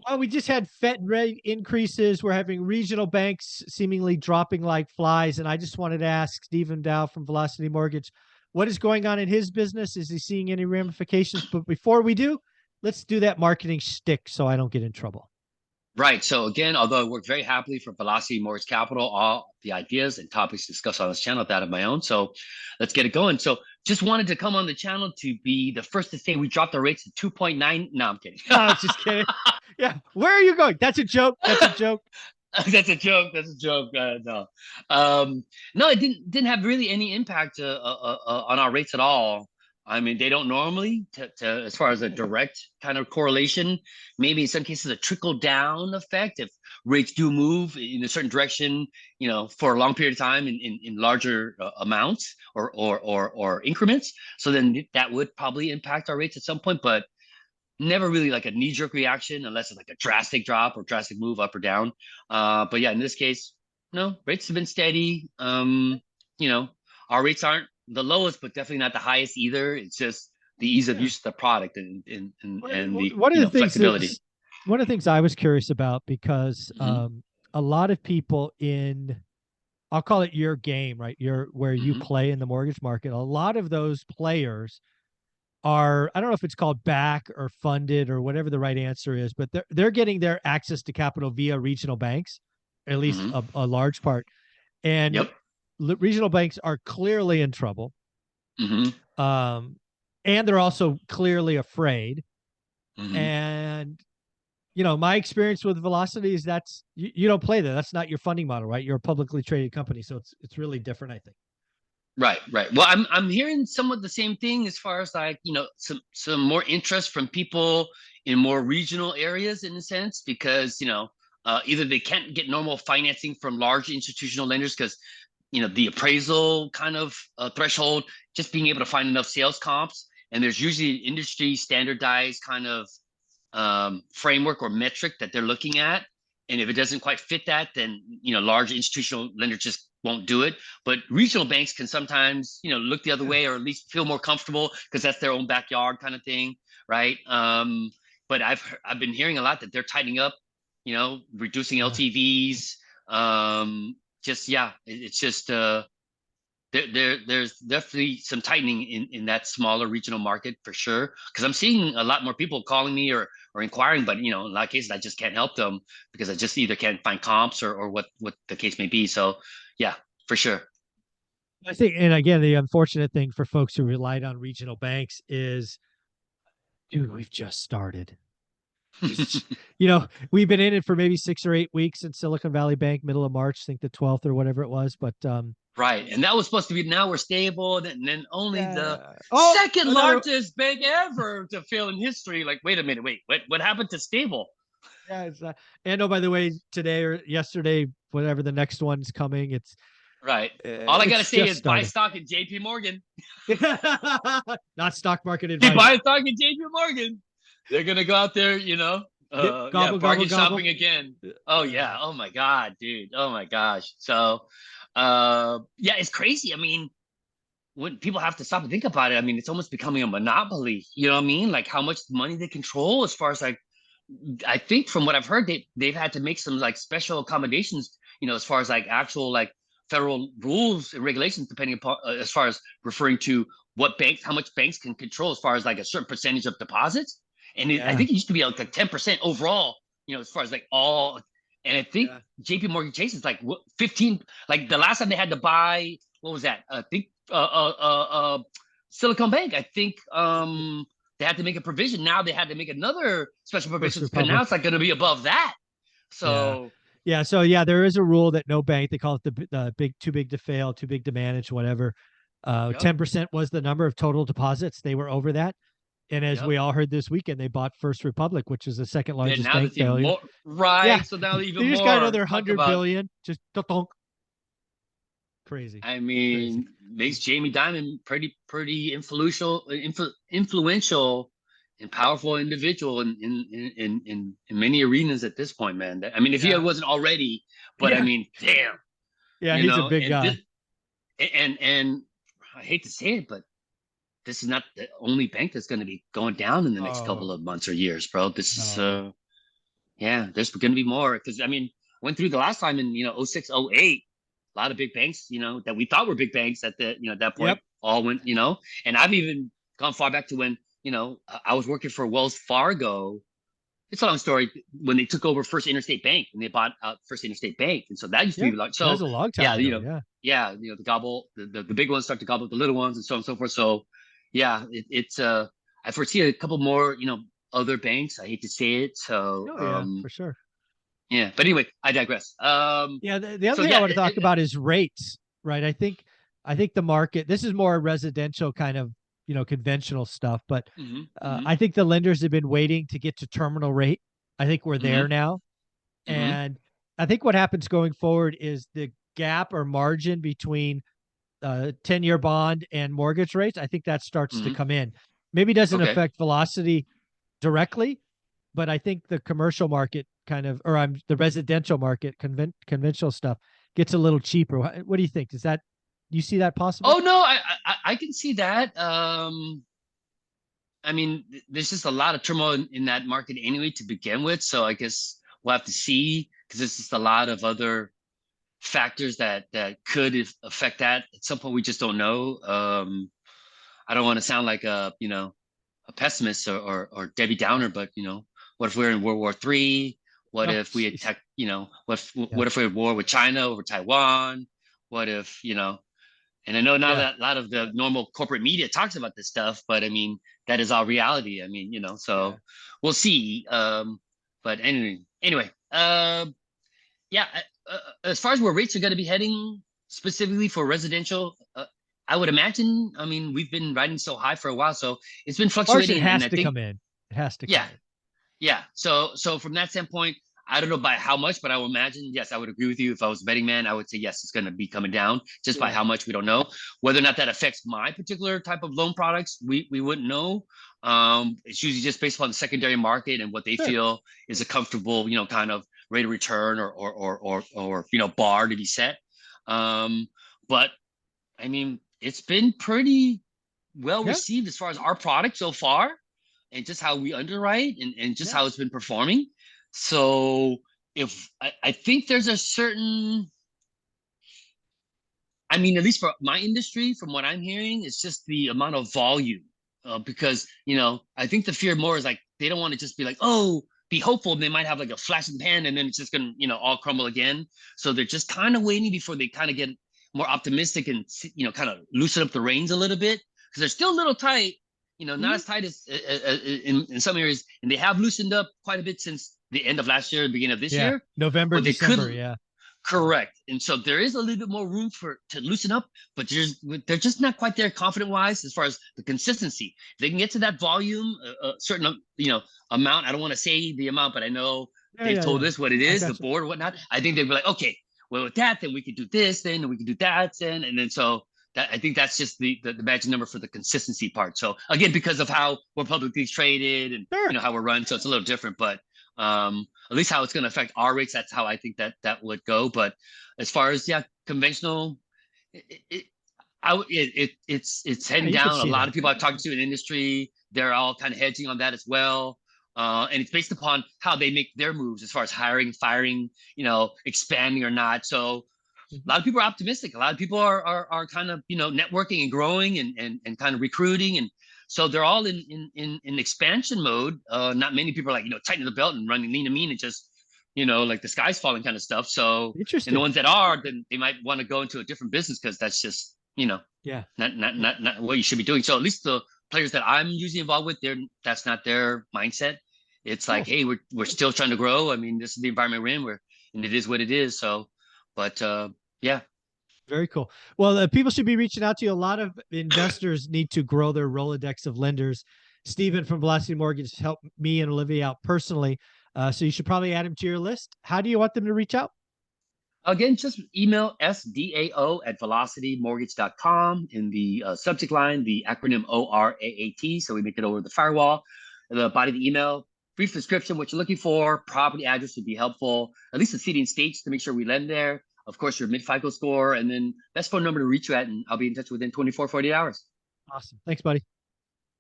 Well, we just had Fed rate increases. We're having regional banks seemingly dropping like flies. And I just wanted to ask Stephen Dow from Velocity Mortgage, what is going on in his business? Is he seeing any ramifications? But before we do, let's do that marketing shtick so I don't get in trouble. Right. So again, although I work very happily for Velocity Mortgage Capital, all the ideas and topics discussed on this channel that of my own. So let's get it going. So just wanted to come on the channel to be the first to say we dropped the rates to 2.9. No, I'm kidding. No, I was just kidding. Yeah. Where are you going? That's a joke. That's a joke. That's a joke. That's a joke. No, no, it didn't have really any impact on our rates at all. I mean, they don't normally as far as a direct kind of correlation. Maybe in some cases a trickle down effect if rates do move in a certain direction, for a long period of time in larger amounts or increments. So then that would probably impact our rates at some point, but never really like a knee-jerk reaction unless it's like a drastic drop or drastic move up or down. But yeah, in this case, no, rates have been steady. You know, our rates aren't the lowest, but definitely not the highest either. It's just the ease of Yeah. use of the product and the One of the things flexibility. that one of the things I was curious about because Hmm. a lot of people in I'll call it your game, right? Your where you Hmm. play in the mortgage market. A lot of those players are I don't know if it's called back or funded or whatever the right answer is, but they're getting their access to capital via regional banks, at least Hmm. a large part. And Yep. regional banks are clearly in trouble. Hmm. Um, and they're also clearly afraid. Hmm. And my experience with Velocity is you don't play that. That's not your funding model, right? You're a publicly traded company, so it's really different, I think. Right, right. Well, I'm hearing somewhat the same thing as far as like, some more interest from people in more regional areas in a sense, because, either they can't get normal financing from large institutional lenders because, the appraisal kind of threshold, just being able to find enough sales comps. And there's usually an industry standardized kind of framework or metric that they're looking at. And if it doesn't quite fit that, then large institutional lenders just won't do it. But regional banks can sometimes look the other Yeah. way or at least feel more comfortable because that's their own backyard kind of thing, right? But I've been hearing a lot that they're tightening up, reducing Yeah. LTVs. Just yeah, it's just there's definitely some tightening in that smaller regional market for sure. Because I'm seeing a lot more people calling me or inquiring, but in a lot of cases I just can't help them because I just either can't find comps or what the case may be. So yeah, for sure. I think, and again, the unfortunate thing for folks who relied on regional banks is, dude, we've just started. Just, we've been in it for maybe 6 or 8 weeks in Silicon Valley Bank, middle of March, I think the 12th or whatever it was. But Right, and that was supposed to be now we're stable, and then only the yeah. Oh, second another. largest bank ever to fail in history. Like, wait a minute, wait, what happened to stable? Yeah, and oh, by the way, today or yesterday, whatever the next one's coming, Right. All I gotta it's say just is buy starting. stock in JP Morgan. Not stock market You advice. buy stock in JP Morgan. They're gonna go out there, Yep, yeah, gobble gobble bargain gobble. shopping again. Oh Uh, yeah. Oh my God, dude. Oh my gosh. So, yeah, it's crazy. I mean, when people have to stop and think about it, I mean, it's almost becoming a monopoly. You know what I mean? Like how much money they control as far as like, I think from what I've heard, they've had to make some like special accommodations, as far as like actual like federal rules and regulations, depending upon as far as referring to how much banks can control as far as like a certain percentage of deposits. And I yeah, think it used to be like 10% overall, as far as like all. And I think yeah. JP Morgan Chase is like 15, like the last time they had to buy, what was that? I think Silicon Bank, I think they had to make a provision. Now they had to make another special First provisions because now Republic. it's like going to be above that. Yeah. So, Yeah. So yeah, there is a rule that no bank, they call it the big, too big to fail, too big to manage, whatever. yep, 10% was the number of total deposits. They were over that. And as yep. we all heard this weekend, they bought First Republic, which is the second Then largest now bank that's even failure. more Yeah. right. So now They even just got more. another Talk 100 billion. Just crazy. I Crazy. mean, makes Jamie Dimon pretty influential and powerful individual in many arenas at this point, man. I mean, if he Yeah. wasn't already, but I Yeah. mean, damn, Yeah. He's a big and guy. this and I hate to say it, but this is not the only bank that's going to be going down in the next couple Oh, of months or years, bro. This is no. Yeah, there's going to be more because I mean, went through the last time in '06, '08. A lot of big banks, that we thought were big banks at the at that point Yep. all went, and I've even gone far back to when I was working for Wells Fargo. It's a long story when they took over First Interstate Bank and they bought out First Interstate Bank, and so that used to Yeah. be like That was so. a long time Yeah, ago. Yeah. yeah, the gobble the big ones start to gobble up the little ones and so on and so forth. So yeah, it's I foresee a couple more other banks. I hate to say it. So Oh yeah, for sure. yeah, but anyway, I digress. Yeah, the other So thing I yeah, want to talk about is rates, right? I think the market, this is more residential kind of, conventional stuff, but hmm hmm I think the lenders have been waiting to get to terminal rate. I think we're hmm there now. hmm And I think what happens going forward is the gap or margin between 10-year bond and mortgage rates, I think that starts to hmm come in. Maybe doesn't okay. affect velocity directly, but I think the commercial market kind of, or I'm the residential market, conventional stuff gets a little cheaper. What do you think? Do you see that Oh possible? no, I can see that. I mean, there's just a lot of turmoil in that market anyway to begin with. So I guess we'll have to see because there's just a lot of other factors that could affect that. At some point, we just don't know. I don't want to sound like a pessimist or Debbie Downer, but what if we're in World War III? What Oh, if we jeez. attack? Yeah. What if we're at war with China over Taiwan? What if And I know not Yeah. a lot of the normal corporate media talks about this stuff, but I mean that is all reality. I mean, Yeah. so we'll see. But anyway, yeah. As far as where rates are going to be heading specifically for residential, I would imagine. I mean, we've been riding so high for a while, so it's been Margin fluctuating, and has I to think come in. It has to yeah, come in. yeah. So from that standpoint, I don't know by how much, but I will imagine, yes, I would agree with you. If I was a betting man, I would say yes, it's going to be coming down. Just by Yeah. how much, we don't know. Whether or not that affects my particular type of loan products, we wouldn't know. It's usually just based upon the secondary market and what they Sure. feel is a comfortable, kind of rate of return or bar to be set. But I mean, it's been pretty well Yeah. received as far as our product so far and just how we underwrite and just Yeah. how it's been performing. So if I think there's a certain, I mean, at least for my industry, from what I'm hearing, it's just the amount of volume. Because, I think the fear more is like they don't want to just be like, oh, be hopeful. And they might have like a flash in the pan and then it's just going to, all crumble again. So they're just kind of waiting before they kind of get more optimistic and, kind of loosen up the reins a little bit because they're still a little tight, not Mhm. as tight as in some areas. And they have loosened up quite a bit since the end of last year, the beginning of this Yeah. year, November, but they could. December. Yeah. Correct. And so there is a little bit more room for to loosen up, but they're just not quite there confident wise as far as the consistency. If they can get to that volume, a certain amount. I don't want to say the amount, but I know Yeah. they've Yeah. told Yeah. us what it I is, the got you. board, whatnot. I think they'd be like, okay, well with that, then we could do this, then and we could do that, then and then so that I think that's just the magic number for the consistency part. So again, because of how we're publicly traded and Sure. how we're run, so it's a little different, but at least how it's going to affect our rates. That's how I think that would go. But as far as conventional, it, it, it's Yeah. heading You could down. A see lot that. of people I've talked to in the industry, they're all kind of hedging on that as well. And it's based upon how they make their moves as far as hiring, firing, expanding or not. So a Mhm. lot of people are optimistic. A lot of people are kind of networking and growing and kind of recruiting, and so they're all in expansion mode. Not many people are like tightening the belt and running lean and mean and just like the sky's falling kind of stuff. So and the Interesting. ones that are, then they might want to go into a different business because that's just Yeah. not what you should be doing. So at least the players that I'm usually involved with, that's not their mindset. It's like, Cool. hey, we're still trying to grow. I mean, this is the environment we're in, and it is what it is. So, but yeah. Very cool. Well, people should be reaching out to you. A lot of investors need to grow their Rolodex of lenders. Stephen from Velocity Mortgage helped me and Olivia out personally. So you should probably add him to your list. How do you want them to reach out? Again, just email sdao@velocitymortgage.com. In the subject line, the acronym ORAAT. So we make it over the firewall. The body of the email, brief description, what you're looking for, property address would be helpful, at least the city and states to make sure we lend there. Of course, your mid FICO score, and then best phone number to reach you at, and I'll be in touch within 24, 48 hours. Awesome. Thanks, buddy.